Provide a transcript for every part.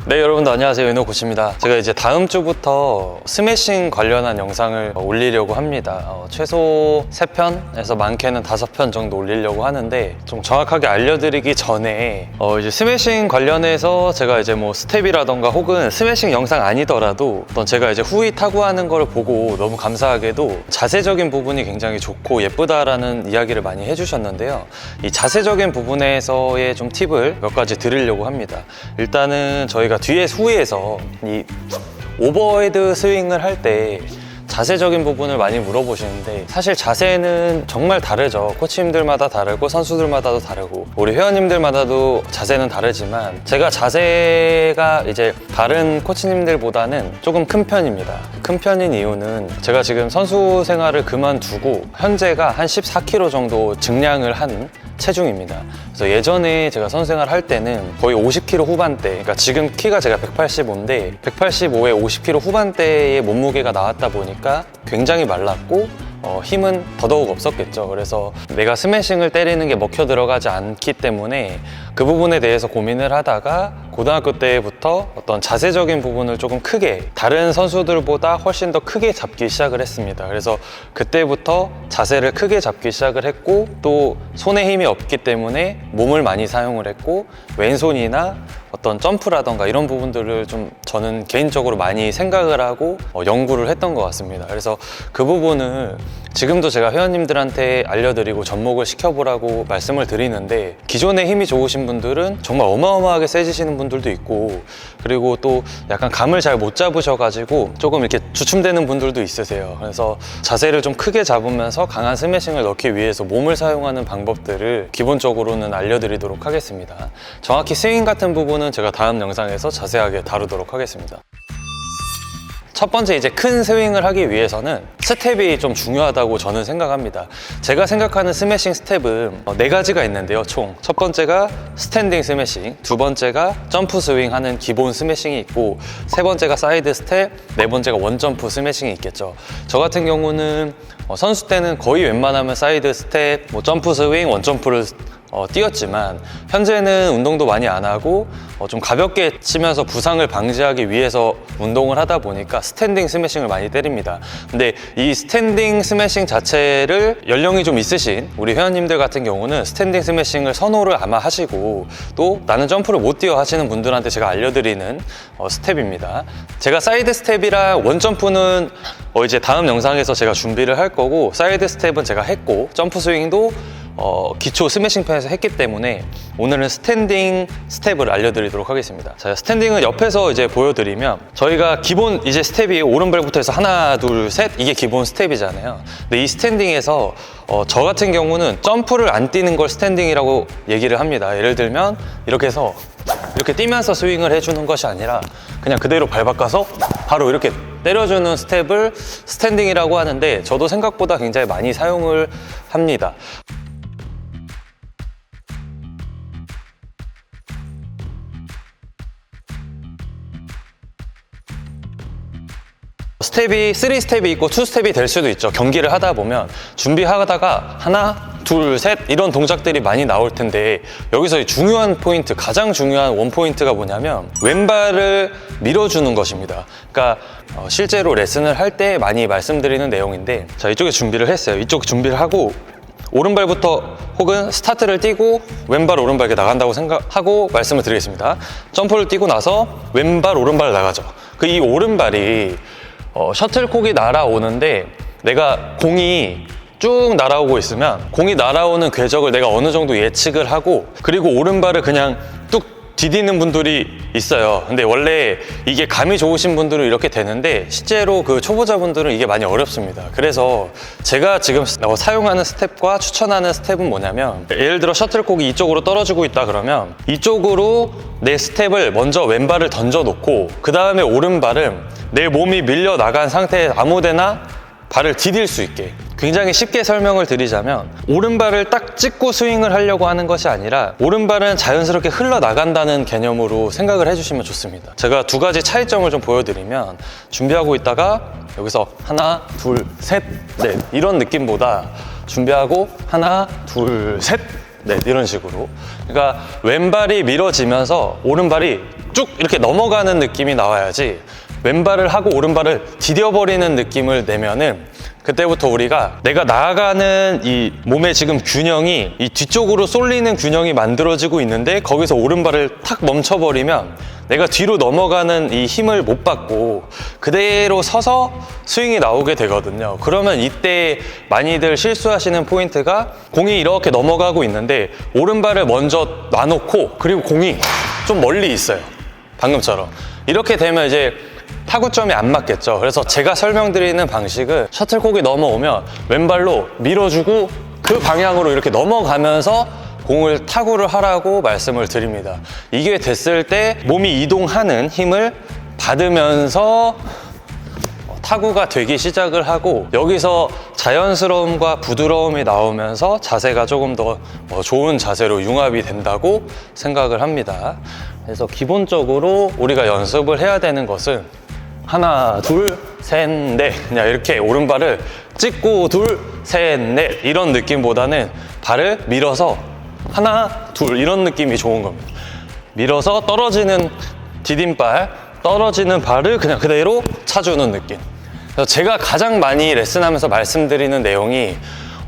네, 여러분들 안녕하세요. 윤호코치입니다. 제가 이제 다음 주부터 스매싱 관련한 영상을 올리려고 합니다. 최소 3편에서 많게는 5편 정도 올리려고 하는데, 좀 정확하게 알려드리기 전에 이제 스매싱 관련해서 제가 이제 뭐 스텝이라던가 혹은 스매싱 영상 아니더라도 어떤 제가 이제 후위 타구하는 걸 보고 너무 감사하게도 자세적인 부분이 굉장히 좋고 예쁘다라는 이야기를 많이 해주셨는데요. 이 자세적인 부분에서의 좀 팁을 몇 가지 드리려고 합니다. 일단은 저희가 뒤에 후위에서 이 오버헤드 스윙을 할 때 자세적인 부분을 많이 물어보시는데, 사실 자세는 정말 다르죠. 코치님들마다 다르고 선수들마다도 다르고 우리 회원님들마다도 자세는 다르지만, 제가 자세가 이제 다른 코치님들보다는 조금 큰 편입니다. 큰 편인 이유는 제가 지금 선수 생활을 그만두고 현재가 한 14kg 정도 증량을 한 체중입니다. 그래서 예전에 제가 선수생활 할 때는 거의 50kg 후반대, 그러니까 지금 키가 제가 185인데 185에 50kg 후반대의 몸무게가 나왔다 보니까 굉장히 말랐고 힘은 더더욱 없었겠죠. 그래서 내가 스매싱을 때리는 게 먹혀 들어가지 않기 때문에 그 부분에 대해서 고민을 하다가 고등학교 때부터 어떤 자세적인 부분을 조금 크게, 다른 선수들보다 훨씬 더 크게 잡기 시작을 했습니다. 그래서 그때부터 자세를 크게 잡기 시작을 했고, 또 손에 힘이 없기 때문에 몸을 많이 사용을 했고, 왼손이나 어떤 점프라던가 이런 부분들을 좀 저는 개인적으로 많이 생각을 하고 연구를 했던 것 같습니다. 그래서 그 부분을 지금도 제가 회원님들한테 알려드리고 접목을 시켜보라고 말씀을 드리는데, 기존에 힘이 좋으신 분들은 정말 어마어마하게 세지시는 분들도 있고, 그리고 또 약간 감을 잘 못 잡으셔가지고 조금 이렇게 주춤되는 분들도 있으세요. 그래서 자세를 좀 크게 잡으면서 강한 스매싱을 넣기 위해서 몸을 사용하는 방법들을 기본적으로는 알려드리도록 하겠습니다. 정확히 스윙 같은 부분은 제가 다음 영상에서 자세하게 다루도록 하겠습니다. 첫 번째, 이제 큰 스윙을 하기 위해서는 스텝이 좀 중요하다고 저는 생각합니다. 제가 생각하는 스매싱 스텝은 4가지가 있는데요, 총. 첫 번째가 스탠딩 스매싱, 두 번째가 점프 스윙 하는 기본 스매싱이 있고, 세 번째가 사이드 스텝, 네 번째가 원점프 스매싱이 있겠죠. 저 같은 경우는 선수 때는 거의 웬만하면 사이드 스텝, 점프 스윙, 원점프를 뛰었지만, 현재는 운동도 많이 안 하고 좀 가볍게 치면서 부상을 방지하기 위해서 운동을 하다 보니까 스탠딩 스매싱을 많이 때립니다. 근데 이 스탠딩 스매싱 자체를 연령이 좀 있으신 우리 회원님들 같은 경우는 스탠딩 스매싱을 선호를 아마 하시고, 또 나는 점프를 못 뛰어 하시는 분들한테 제가 알려드리는 스텝입니다. 제가 사이드 스텝이랑 원점프는 이제 다음 영상에서 제가 준비를 할 거고, 사이드 스텝은 제가 했고, 점프 스윙도 기초 스매싱 편에서 했기 때문에 오늘은 스탠딩 스텝을 알려드리도록 하겠습니다. 자, 스탠딩은 옆에서 이제 보여드리면, 저희가 기본 이제 스텝이 오른발부터 해서 하나, 둘, 셋, 이게 기본 스텝이잖아요. 근데 이 스탠딩에서 저 같은 경우는 점프를 안 뛰는 걸 스탠딩이라고 얘기를 합니다. 예를 들면 이렇게 해서 이렇게 뛰면서 스윙을 해주는 것이 아니라 그냥 그대로 발 바꿔서 바로 이렇게 때려주는 스텝을 스탠딩이라고 하는데, 저도 생각보다 굉장히 많이 사용을 합니다. 스텝이 3스텝이 있고 2스텝이 될 수도 있죠. 경기를 하다 보면 준비하다가 하나, 둘, 셋 이런 동작들이 많이 나올 텐데, 여기서 중요한 포인트, 가장 중요한 원포인트가 뭐냐면 왼발을 밀어주는 것입니다. 그러니까 실제로 레슨을 할 때 많이 말씀드리는 내용인데, 자, 이쪽에 준비를 했어요. 이쪽 준비를 하고 오른발부터 혹은 스타트를 뛰고 왼발 오른발 이렇게 나간다고 생각하고 말씀을 드리겠습니다. 점프를 뛰고 나서 왼발 오른발 나가죠. 이 오른발이 셔틀콕이 날아오는데, 내가 공이 쭉 날아오고 있으면 공이 날아오는 궤적을 내가 어느 정도 예측을 하고, 그리고 오른발을 그냥 뚝 디디는 분들이 있어요. 근데 원래 이게 감이 좋으신 분들은 이렇게 되는데, 실제로 그 초보자분들은 이게 많이 어렵습니다. 그래서 제가 지금 사용하는 스텝과 추천하는 스텝은 뭐냐면, 예를 들어 셔틀콕이 이쪽으로 떨어지고 있다 그러면 이쪽으로 내 스텝을 먼저 왼발을 던져 놓고, 그 다음에 오른발은 내 몸이 밀려 나간 상태에 아무데나 발을 디딜 수 있게, 굉장히 쉽게 설명을 드리자면, 오른발을 딱 찍고 스윙을 하려고 하는 것이 아니라 오른발은 자연스럽게 흘러나간다는 개념으로 생각을 해주시면 좋습니다. 제가 2가지 차이점을 좀 보여드리면, 준비하고 있다가 여기서 하나, 둘, 셋, 넷 이런 느낌보다 준비하고 하나, 둘, 셋, 넷 이런 식으로, 그러니까 왼발이 밀어지면서 오른발이 쭉 이렇게 넘어가는 느낌이 나와야지 왼발을 하고 오른발을 디뎌버리는 느낌을 내면은 그때부터 우리가 내가 나아가는 이 몸의 지금 균형이 이 뒤쪽으로 쏠리는 균형이 만들어지고 있는데 거기서 오른발을 탁 멈춰버리면 내가 뒤로 넘어가는 이 힘을 못 받고 그대로 서서 스윙이 나오게 되거든요. 그러면 이때 많이들 실수하시는 포인트가 공이 이렇게 넘어가고 있는데 오른발을 먼저 놔놓고 그리고 공이 좀 멀리 있어요. 방금처럼. 이렇게 되면 이제 타구점이 안 맞겠죠. 그래서 제가 설명드리는 방식은 셔틀콕이 넘어오면 왼발로 밀어주고 그 방향으로 이렇게 넘어가면서 공을 타구를 하라고 말씀을 드립니다. 이게 됐을 때 몸이 이동하는 힘을 받으면서 타구가 되기 시작을 하고 여기서 자연스러움과 부드러움이 나오면서 자세가 조금 더 좋은 자세로 융합이 된다고 생각을 합니다. 그래서 기본적으로 우리가 연습을 해야 되는 것은 하나, 둘, 셋, 넷 그냥 이렇게 오른발을 찍고 둘, 셋, 넷 이런 느낌보다는 발을 밀어서 하나, 둘 이런 느낌이 좋은 겁니다. 밀어서 떨어지는 디딤발, 떨어지는 발을 그냥 그대로 차주는 느낌. 그래서 제가 가장 많이 레슨하면서 말씀드리는 내용이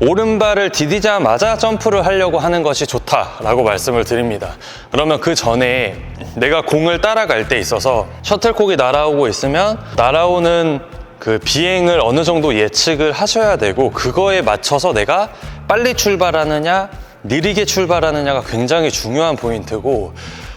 오른발을 디디자마자 점프를 하려고 하는 것이 좋다라고 말씀을 드립니다. 그러면 그 전에 내가 공을 따라갈 때 있어서 셔틀콕이 날아오고 있으면 날아오는 그 비행을 어느 정도 예측을 하셔야 되고 그거에 맞춰서 내가 빨리 출발하느냐 느리게 출발하느냐가 굉장히 중요한 포인트고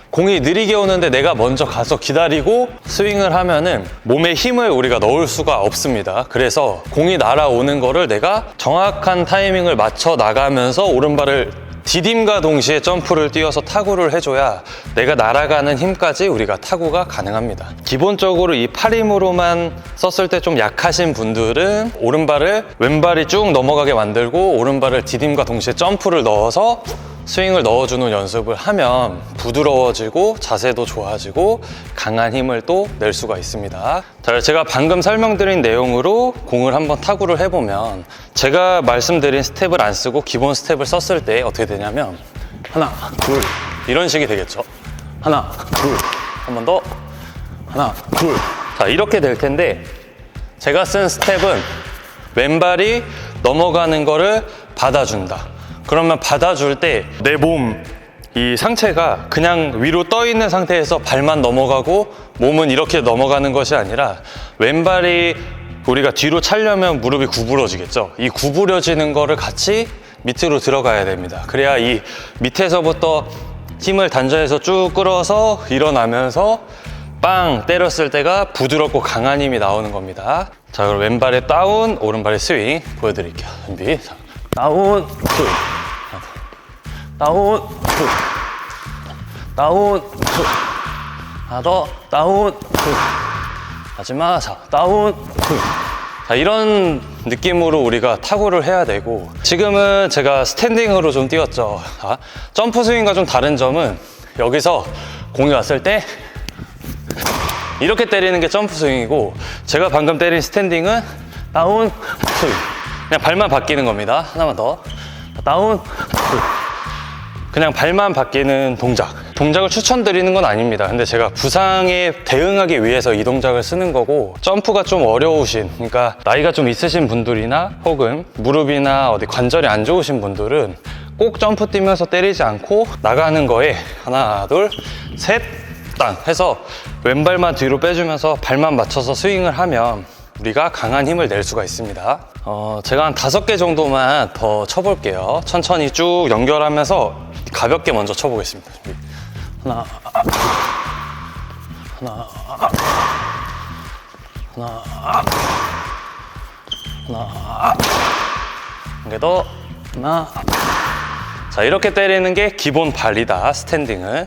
공이 느리게 오는데 내가 먼저 가서 기다리고 스윙을 하면은 몸에 힘을 우리가 넣을 수가 없습니다. 그래서 공이 날아오는 거를 내가 정확한 타이밍을 맞춰 나가면서 오른발을 디딤과 동시에 점프를 뛰어서 타구를 해줘야 내가 날아가는 힘까지 우리가 타구가 가능합니다. 기본적으로 이 팔 힘으로만 썼을 때 좀 약하신 분들은 오른발을 왼발이 쭉 넘어가게 만들고 오른발을 디딤과 동시에 점프를 넣어서 스윙을 넣어주는 연습을 하면 부드러워지고 자세도 좋아지고 강한 힘을 또 낼 수가 있습니다. 자, 제가 방금 설명드린 내용으로 공을 한번 타구를 해보면 제가 말씀드린 스텝을 안 쓰고 기본 스텝을 썼을 때 어떻게 되냐면 하나, 둘 이런 식이 되겠죠. 하나, 둘 한 번 더 하나, 둘 자, 이렇게 될 텐데 제가 쓴 스텝은 왼발이 넘어가는 거를 받아준다. 그러면 받아줄 때 내 몸, 이 상체가 그냥 위로 떠 있는 상태에서 발만 넘어가고 몸은 이렇게 넘어가는 것이 아니라 왼발이 우리가 뒤로 차려면 무릎이 구부러지겠죠. 이 구부려지는 거를 같이 밑으로 들어가야 됩니다. 그래야 이 밑에서부터 힘을 단전에서 쭉 끌어서 일어나면서 빵 때렸을 때가 부드럽고 강한 힘이 나오는 겁니다. 자, 그럼 왼발에 다운, 오른발에 스윙 보여드릴게요. 준비. 다운, 스윙. 다운, 스윙. 다운, 스윙. 하나 더, 다운, 스윙. 마지막, 자, 다운, 스윙. 자, 이런 느낌으로 우리가 타구를 해야 되고 지금은 제가 스탠딩으로 좀 뛰었죠. 자, 점프 스윙과 좀 다른 점은 여기서 공이 왔을 때 이렇게 때리는 게 점프 스윙이고 제가 방금 때린 스탠딩은 다운 스윙. 그냥 발만 바뀌는 겁니다. 하나만 더. 다운 스윙. 그냥 발만 바뀌는 동작을 추천드리는 건 아닙니다. 근데 제가 부상에 대응하기 위해서 이 동작을 쓰는 거고 점프가 좀 어려우신, 그러니까 나이가 좀 있으신 분들이나 혹은 무릎이나 어디 관절이 안 좋으신 분들은 꼭 점프 뛰면서 때리지 않고 나가는 거에 하나, 둘, 셋, 땅 해서 왼발만 뒤로 빼주면서 발만 맞춰서 스윙을 하면 우리가 강한 힘을 낼 수가 있습니다. 제가 한 5개 정도만 더 쳐볼게요. 천천히 쭉 연결하면서 가볍게 먼저 쳐보겠습니다. 하나, 하나, 하나, 하나, 한 개 더, 하나. 자, 이렇게 때리는 게 기본 발이다, 스탠딩은.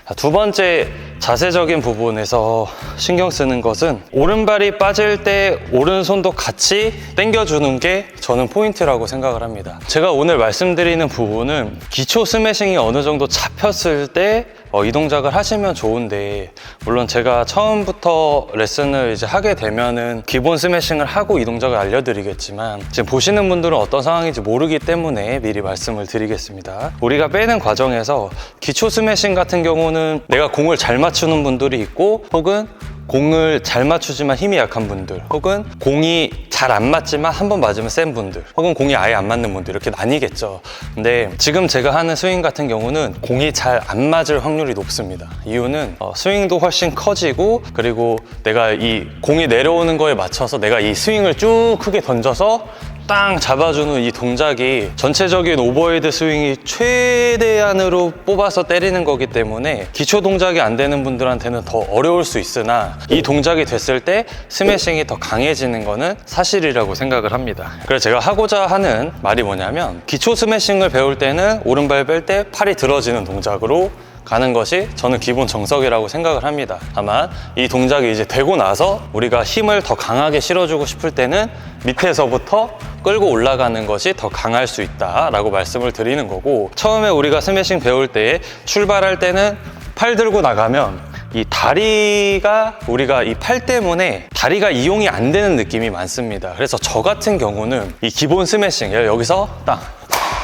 자, 두 번째 자세적인 부분에서 신경 쓰는 것은 오른발이 빠질 때 오른손도 같이 당겨주는 게 저는 포인트라고 생각을 합니다. 제가 오늘 말씀드리는 부분은 기초 스매싱이 어느 정도 잡혔을 때 이 동작을 하시면 좋은데, 물론 제가 처음부터 레슨을 이제 하게 되면은 기본 스매싱을 하고 이 동작을 알려드리겠지만, 지금 보시는 분들은 어떤 상황인지 모르기 때문에 미리 말씀을 드리겠습니다. 우리가 빼는 과정에서 기초 스매싱 같은 경우는 내가 공을 잘 맞추는 분들이 있고, 혹은 공을 잘 맞추지만 힘이 약한 분들, 혹은 공이 잘 안 맞지만 한 번 맞으면 센 분들, 혹은 공이 아예 안 맞는 분들, 이렇게 나뉘겠죠. 근데 지금 제가 하는 스윙 같은 경우는 공이 잘 안 맞을 확률이 높습니다. 이유는 스윙도 훨씬 커지고, 그리고 내가 이 공이 내려오는 거에 맞춰서 내가 이 스윙을 쭉 크게 던져서 땅 잡아주는 이 동작이 전체적인 오버헤드 스윙이 최대한으로 뽑아서 때리는 거기 때문에 기초 동작이 안 되는 분들한테는 더 어려울 수 있으나, 이 동작이 됐을 때 스매싱이 더 강해지는 거는 사실이라고 생각을 합니다. 그래서 제가 하고자 하는 말이 뭐냐면, 기초 스매싱을 배울 때는 오른발 뺄 때 팔이 들어지는 동작으로 가는 것이 저는 기본 정석이라고 생각을 합니다. 다만 이 동작이 이제 되고 나서 우리가 힘을 더 강하게 실어주고 싶을 때는 밑에서부터 끌고 올라가는 것이 더 강할 수 있다라고 말씀을 드리는 거고, 처음에 우리가 스매싱 배울 때 출발할 때는 팔 들고 나가면 이 다리가, 우리가 이 팔 때문에 다리가 이용이 안 되는 느낌이 많습니다. 그래서 저 같은 경우는 이 기본 스매싱, 여기서 딱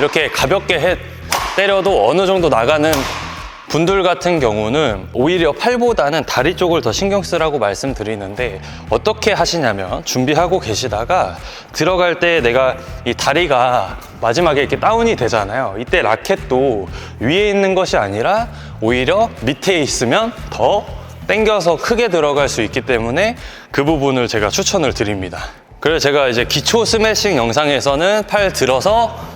이렇게 가볍게 때려도 어느 정도 나가는 분들 같은 경우는 오히려 팔보다는 다리 쪽을 더 신경 쓰라고 말씀드리는데, 어떻게 하시냐면, 준비하고 계시다가 들어갈 때 내가 이 다리가 마지막에 이렇게 다운이 되잖아요. 이때 라켓도 위에 있는 것이 아니라 오히려 밑에 있으면 더 당겨서 크게 들어갈 수 있기 때문에 그 부분을 제가 추천을 드립니다. 그래서 제가 이제 기초 스매싱 영상에서는 팔 들어서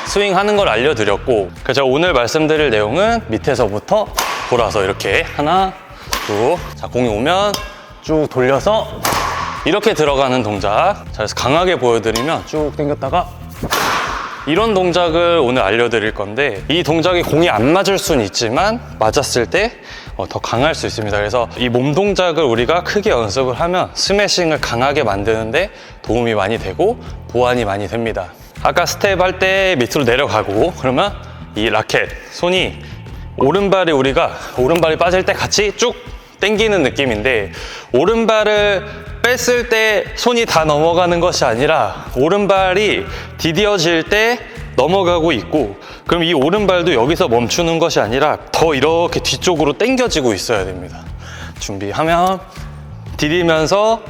스윙하는 걸 알려드렸고, 그래서 제가 오늘 말씀드릴 내용은 밑에서부터 돌아서 이렇게 하나, 둘, 자, 공이 오면 쭉 돌려서 이렇게 들어가는 동작. 자, 그래서 강하게 보여드리면 쭉 당겼다가 이런 동작을 오늘 알려드릴 건데, 이 동작이 공이 안 맞을 수는 있지만 맞았을 때 더 강할 수 있습니다. 그래서 이 몸 동작을 우리가 크게 연습을 하면 스매싱을 강하게 만드는데 도움이 많이 되고 보완이 많이 됩니다. 아까 스텝 할 때 밑으로 내려가고, 그러면 이 라켓, 손이 오른발이 빠질 때 같이 쭉 당기는 느낌인데, 오른발을 뺐을 때 손이 다 넘어가는 것이 아니라 오른발이 디뎌질 때 넘어가고 있고, 그럼 이 오른발도 여기서 멈추는 것이 아니라 더 이렇게 뒤쪽으로 당겨지고 있어야 됩니다. 준비하면 디디면서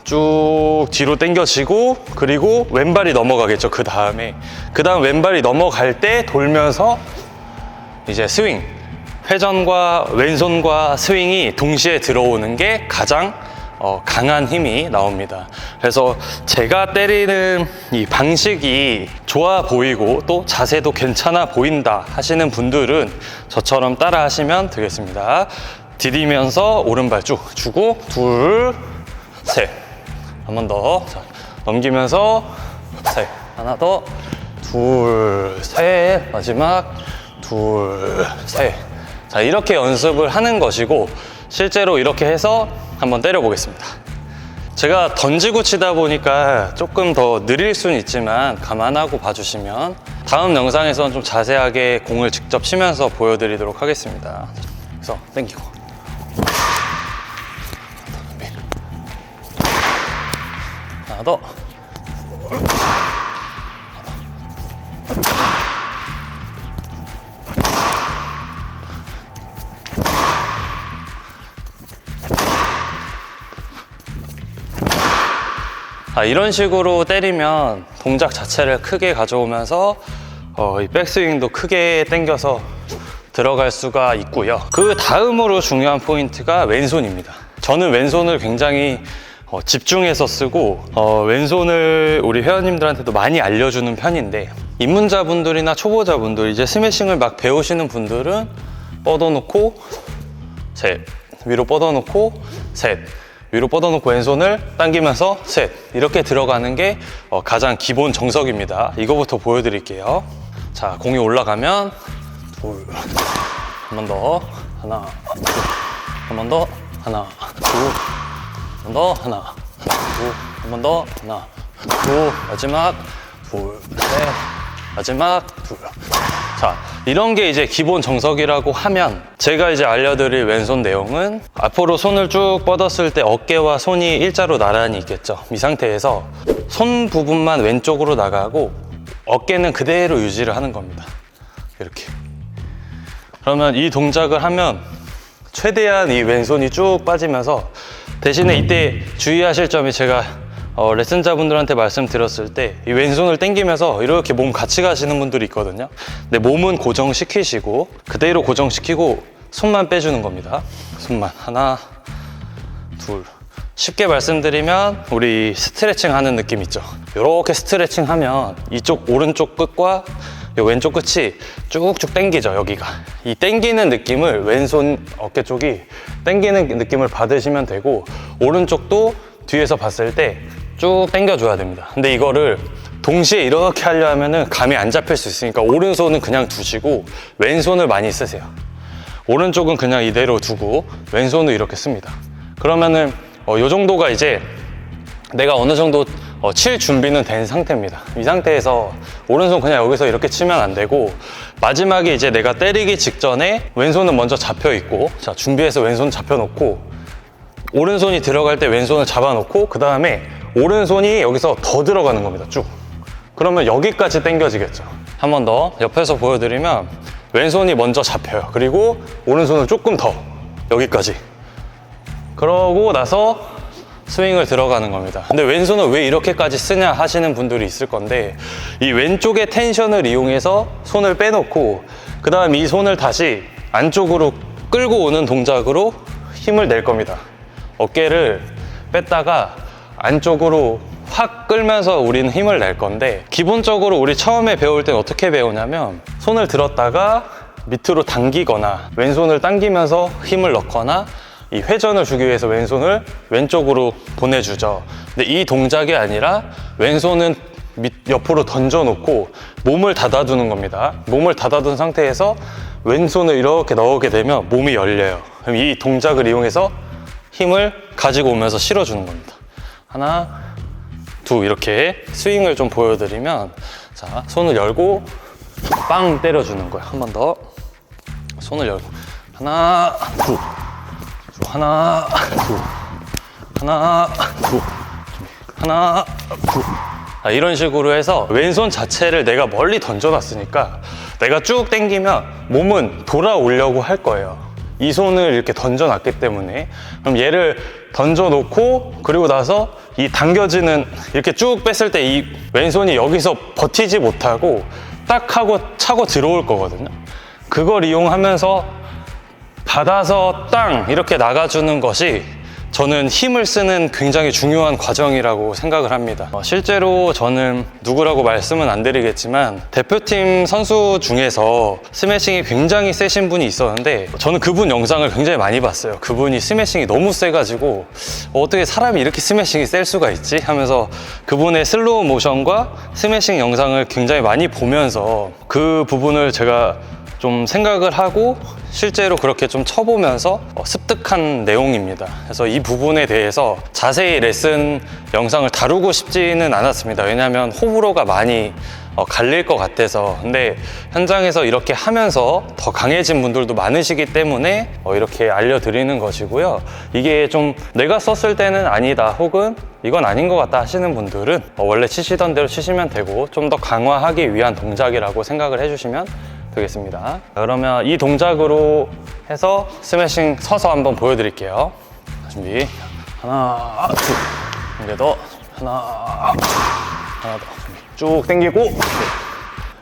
쭉 뒤로 당겨지고, 그리고 왼발이 넘어가겠죠. 그 다음 왼발이 넘어갈 때 돌면서 이제 스윙, 회전과 왼손과 스윙이 동시에 들어오는 게 가장 강한 힘이 나옵니다. 그래서 제가 때리는 이 방식이 좋아 보이고 또 자세도 괜찮아 보인다 하시는 분들은 저처럼 따라 하시면 되겠습니다. 디디면서 오른발 쭉 주고, 둘, 셋, 한 번 더, 자, 넘기면서 셋, 하나 더, 둘, 셋, 마지막 둘, 셋. 자, 이렇게 연습을 하는 것이고, 실제로 이렇게 해서 한번 때려 보겠습니다. 제가 던지고 치다 보니까 조금 더 느릴 수는 있지만 감안하고 봐주시면 다음 영상에서는 좀 자세하게 공을 직접 치면서 보여드리도록 하겠습니다. 그래서 당기고, 하나 더, 이런 식으로 때리면 동작 자체를 크게 가져오면서 이 백스윙도 크게 당겨서 들어갈 수가 있고요. 그 다음으로 중요한 포인트가 왼손입니다. 저는 왼손을 굉장히 집중해서 쓰고 왼손을 우리 회원님들한테도 많이 알려주는 편인데, 입문자분들이나 초보자분들, 이제 스매싱을 막 배우시는 분들은 뻗어놓고 셋, 위로 뻗어놓고 셋, 위로 뻗어놓고 왼손을 당기면서 셋, 이렇게 들어가는 게 가장 기본 정석입니다. 이거부터 보여드릴게요. 자, 공이 올라가면 둘, 한 번 더, 하나, 둘, 한 번 더, 하나, 둘, 한 번 더, 하나, 둘, 한 번 더, 하나, 둘, 마지막 둘, 셋, 마지막 둘. 자, 이런 게 이제 기본 정석이라고 하면, 제가 이제 알려드릴 왼손 내용은 앞으로 손을 쭉 뻗었을 때 어깨와 손이 일자로 나란히 있겠죠. 이 상태에서 손 부분만 왼쪽으로 나가고 어깨는 그대로 유지를 하는 겁니다. 이렇게. 그러면 이 동작을 하면 최대한 이 왼손이 쭉 빠지면서, 대신에 이때 주의하실 점이, 제가 레슨자분들한테 말씀드렸을 때 이 왼손을 당기면서 이렇게 몸 같이 가시는 분들이 있거든요. 근데 몸은 고정시키시고 그대로 고정시키고 손만 빼주는 겁니다. 손만. 하나, 둘. 쉽게 말씀드리면 우리 스트레칭 하는 느낌 있죠. 이렇게 스트레칭 하면 이쪽 오른쪽 끝과 이 왼쪽 끝이 쭉쭉 당기죠. 여기가. 이 당기는 느낌을, 왼손 어깨 쪽이 당기는 느낌을 받으시면 되고, 오른쪽도 뒤에서 봤을 때 쭉 당겨줘야 됩니다. 근데 이거를 동시에 이렇게 하려 하면은 감이 안 잡힐 수 있으니까 오른손은 그냥 두시고 왼손을 많이 쓰세요. 오른쪽은 그냥 이대로 두고 왼손을 이렇게 씁니다. 그러면은 이 정도가 이제 내가 어느 정도 칠 준비는 된 상태입니다. 이 상태에서 오른손 그냥 여기서 이렇게 치면 안 되고, 마지막에 이제 내가 때리기 직전에 왼손은 먼저 잡혀 있고, 자, 준비해서 왼손 잡혀 놓고, 오른손이 들어갈 때 왼손을 잡아 놓고, 그 다음에 오른손이 여기서 더 들어가는 겁니다. 쭉. 그러면 여기까지 당겨지겠죠. 한 번 더 옆에서 보여드리면 왼손이 먼저 잡혀요. 그리고 오른손을 조금 더 여기까지. 그러고 나서 스윙을 들어가는 겁니다. 근데 왼손을 왜 이렇게까지 쓰냐 하시는 분들이 있을 건데, 이 왼쪽의 텐션을 이용해서 손을 빼놓고 그 다음 이 손을 다시 안쪽으로 끌고 오는 동작으로 힘을 낼 겁니다. 어깨를 뺐다가 안쪽으로 확 끌면서 우리는 힘을 낼 건데, 기본적으로 우리 처음에 배울 때 어떻게 배우냐면, 손을 들었다가 밑으로 당기거나 왼손을 당기면서 힘을 넣거나, 이 회전을 주기 위해서 왼손을 왼쪽으로 보내주죠. 근데 이 동작이 아니라 왼손은 옆으로 던져놓고 몸을 닫아두는 겁니다. 몸을 닫아둔 상태에서 왼손을 이렇게 넣게 되면 몸이 열려요. 그럼 이 동작을 이용해서 힘을 가지고 오면서 실어주는 겁니다. 하나, 둘. 이렇게 스윙을 좀 보여드리면, 자, 손을 열고 빵 때려주는 거예요. 한 번 더. 손을 열고 하나, 둘. 하나, 둘. 하나, 둘. 하나, 둘. 이런 식으로 해서 왼손 자체를 내가 멀리 던져놨으니까 내가 쭉 당기면 몸은 돌아오려고 할 거예요. 이 손을 이렇게 던져놨기 때문에. 그럼 얘를 던져놓고, 그리고 나서 이 당겨지는, 이렇게 쭉 뺐을 때 이 왼손이 여기서 버티지 못하고 딱 하고 차고 들어올 거거든요. 그걸 이용하면서 받아서 땅 이렇게 나가주는 것이 저는 힘을 쓰는 굉장히 중요한 과정이라고 생각을 합니다. 실제로 저는 누구라고 말씀은 안 드리겠지만 대표팀 선수 중에서 스매싱이 굉장히 세신 분이 있었는데, 저는 그분 영상을 굉장히 많이 봤어요. 그분이 스매싱이 너무 세가지고 어떻게 사람이 이렇게 스매싱이 셀 수가 있지? 하면서 그분의 슬로우 모션과 스매싱 영상을 굉장히 많이 보면서 그 부분을 제가 좀 생각을 하고 실제로 그렇게 좀 쳐보면서 습득한 내용입니다. 그래서 이 부분에 대해서 자세히 레슨 영상을 다루고 싶지는 않았습니다. 왜냐하면 호불호가 많이 갈릴 것 같아서. 근데 현장에서 이렇게 하면서 더 강해진 분들도 많으시기 때문에 이렇게 알려드리는 것이고요. 이게 좀 내가 썼을 때는 아니다, 혹은 이건 아닌 것 같다 하시는 분들은 원래 치시던 대로 치시면 되고, 좀 더 강화하기 위한 동작이라고 생각을 해주시면 되겠습니다. 그러면 이 동작으로 해서 스매싱 서서 한번 보여드릴게요. 준비. 하나, 둘. 한 개 더. 하나, 하나 더. 쭉 당기고.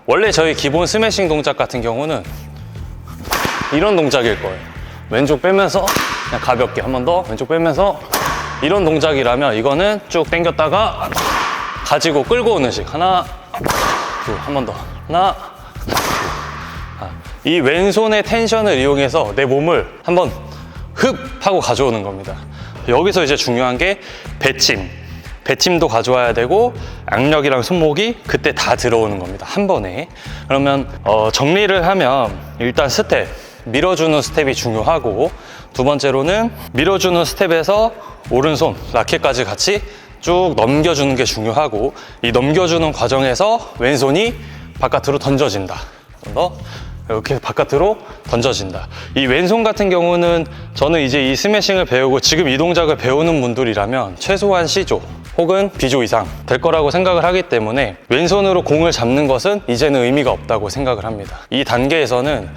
원래 저희 기본 스매싱 동작 같은 경우는 이런 동작일 거예요. 왼쪽 빼면서 그냥 가볍게 한 번 더. 왼쪽 빼면서 이런 동작이라면, 이거는 쭉 당겼다가 가지고 끌고 오는 식. 하나, 둘. 한 번 더. 하나, 이 왼손의 텐션을 이용해서 내 몸을 한번 흡 하고 가져오는 겁니다. 여기서 이제 중요한 게 배침도 가져와야 되고, 악력이랑 손목이 그때 다 들어오는 겁니다. 한 번에. 그러면 정리를 하면, 일단 스텝, 밀어주는 스텝이 중요하고, 두 번째로는 밀어주는 스텝에서 오른손 라켓까지 같이 쭉 넘겨주는 게 중요하고, 이 넘겨주는 과정에서 왼손이 바깥으로 던져진다. 좀 더. 이렇게 바깥으로 던져진다. 이 왼손 같은 경우는 저는 이제 이 스매싱을 배우고 지금 이 동작을 배우는 분들이라면 최소한 C조 혹은 B조 이상 될 거라고 생각을 하기 때문에 왼손으로 공을 잡는 것은 이제는 의미가 없다고 생각을 합니다. 이 단계에서는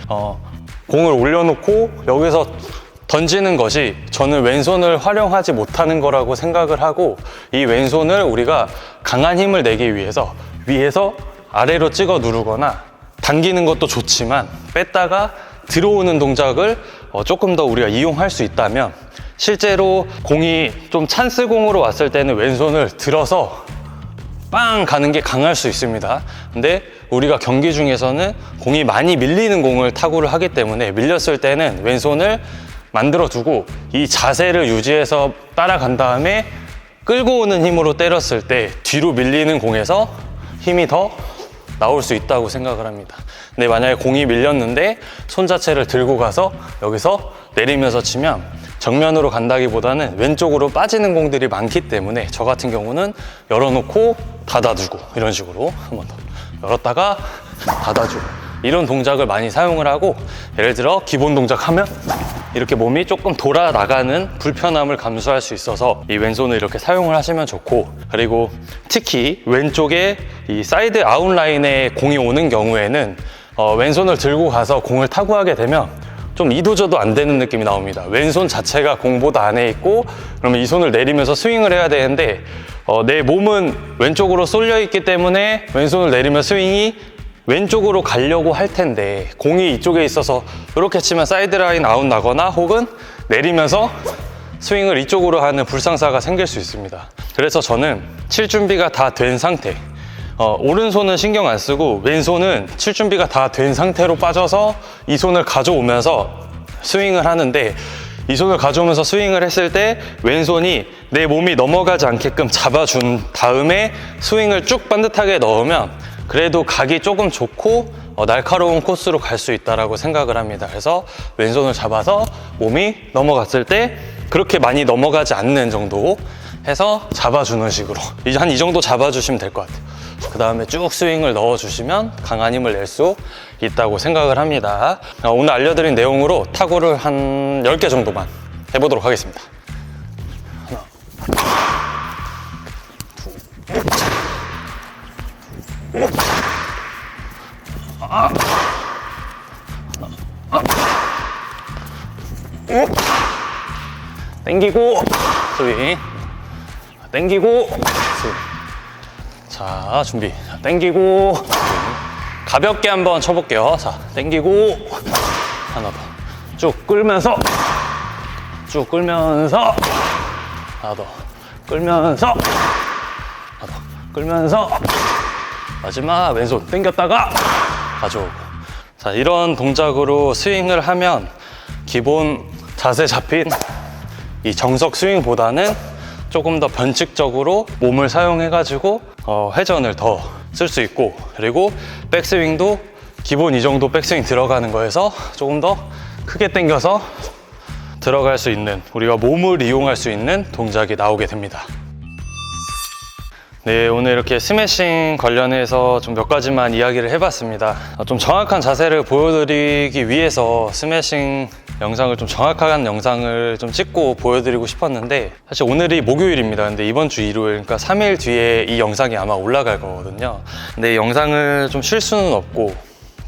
공을 올려놓고 여기서 던지는 것이 저는 왼손을 활용하지 못하는 거라고 생각을 하고, 이 왼손을 우리가 강한 힘을 내기 위해서 위에서 아래로 찍어 누르거나 당기는 것도 좋지만 뺐다가 들어오는 동작을 조금 더 우리가 이용할 수 있다면, 실제로 공이 좀 찬스공으로 왔을 때는 왼손을 들어서 빵 가는 게 강할 수 있습니다. 근데 우리가 경기 중에서는 공이 많이 밀리는 공을 타구를 하기 때문에 밀렸을 때는 왼손을 만들어 두고 이 자세를 유지해서 따라간 다음에 끌고 오는 힘으로 때렸을 때 뒤로 밀리는 공에서 힘이 더 나올 수 있다고 생각을 합니다. 근데 만약에 공이 밀렸는데 손 자체를 들고 가서 여기서 내리면서 치면 정면으로 간다기보다는 왼쪽으로 빠지는 공들이 많기 때문에 저 같은 경우는 열어놓고 닫아두고 이런 식으로 한 번 더 열었다가 닫아주고 이런 동작을 많이 사용을 하고, 예를 들어 기본 동작 하면 이렇게 몸이 조금 돌아 나가는 불편함을 감수할 수 있어서 이 왼손을 이렇게 사용을 하시면 좋고, 그리고 특히 왼쪽에 이 사이드 아웃라인에 공이 오는 경우에는 왼손을 들고 가서 공을 타구하게 되면 좀 이도저도 안 되는 느낌이 나옵니다. 왼손 자체가 공보다 안에 있고, 그러면 이 손을 내리면서 스윙을 해야 되는데 내 몸은 왼쪽으로 쏠려 있기 때문에 왼손을 내리면 스윙이 왼쪽으로 가려고 할 텐데 공이 이쪽에 있어서 이렇게 치면 사이드라인 아웃 나거나 혹은 내리면서 스윙을 이쪽으로 하는 불상사가 생길 수 있습니다. 그래서 저는 칠 준비가 다 된 상태, 오른손은 신경 안 쓰고 왼손은 칠 준비가 다 된 상태로 빠져서 이 손을 가져오면서 스윙을 하는데, 이 손을 가져오면서 스윙을 했을 때 왼손이 내 몸이 넘어가지 않게끔 잡아준 다음에 스윙을 쭉 반듯하게 넣으면 그래도 각이 조금 좋고 날카로운 코스로 갈 수 있다고 생각을 합니다. 그래서 왼손을 잡아서 몸이 넘어갔을 때 그렇게 많이 넘어가지 않는 정도 해서 잡아주는 식으로 이제 한 이 정도 잡아주시면 될 것 같아요. 그 다음에 쭉 스윙을 넣어주시면 강한 힘을 낼 수 있다고 생각을 합니다. 오늘 알려드린 내용으로 타구를 한 10개 정도만 해보도록 하겠습니다. 땡기고 스윙, 땡기고 스윙. 자, 준비. 땡기고 스윙. 가볍게 한번 쳐볼게요. 자, 땡기고 하나 더. 쭉 끌면서 쭉 끌면서 하나 더 끌면서 하나 더 끌면서 마지막 왼손 땡겼다가 가져오고. 자, 이런 동작으로 스윙을 하면 기본 자세 잡힌 이 정석 스윙보다는 조금 더 변칙적으로 몸을 사용해가지고 회전을 더 쓸 수 있고, 그리고 백스윙도 기본 이 정도 백스윙 들어가는 거에서 조금 더 크게 당겨서 들어갈 수 있는, 우리가 몸을 이용할 수 있는 동작이 나오게 됩니다. 네, 오늘 이렇게 스매싱 관련해서 좀 몇 가지만 이야기를 해봤습니다. 좀 정확한 자세를 보여드리기 위해서 스매싱 영상을 좀 정확한 영상을 좀 찍고 보여드리고 싶었는데, 사실 오늘이 목요일입니다. 근데 이번 주 일요일, 그러니까 3일 뒤에 이 영상이 아마 올라갈 거거든요. 근데 이 영상을 좀 쉴 수는 없고,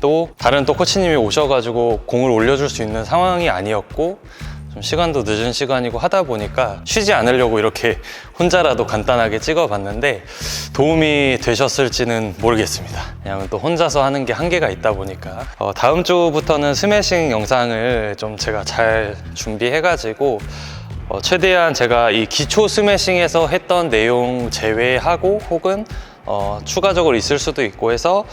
또 다른 또 코치님이 오셔가지고 공을 올려줄 수 있는 상황이 아니었고, 좀 시간도 늦은 시간이고 하다 보니까 쉬지 않으려고 이렇게 혼자라도 간단하게 찍어봤는데 도움이 되셨을지는 모르겠습니다. 왜냐면 또 혼자서 하는 게 한계가 있다 보니까 다음 주부터는 스매싱 영상을 좀 제가 잘 준비해가지고 최대한 제가 이 기초 스매싱에서 했던 내용 제외하고 혹은 추가적으로 있을 수도 있고 해서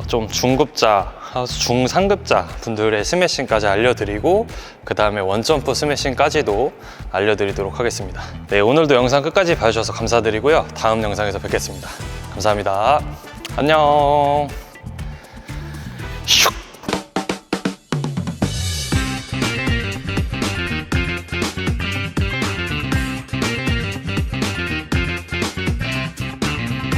좀 중급자, 중상급자 분들의 스매싱까지 알려드리고 그 다음에 원점프 스매싱까지도 알려드리도록 하겠습니다. 네, 오늘도 영상 끝까지 봐주셔서 감사드리고요. 다음 영상에서 뵙겠습니다. 감사합니다. 안녕.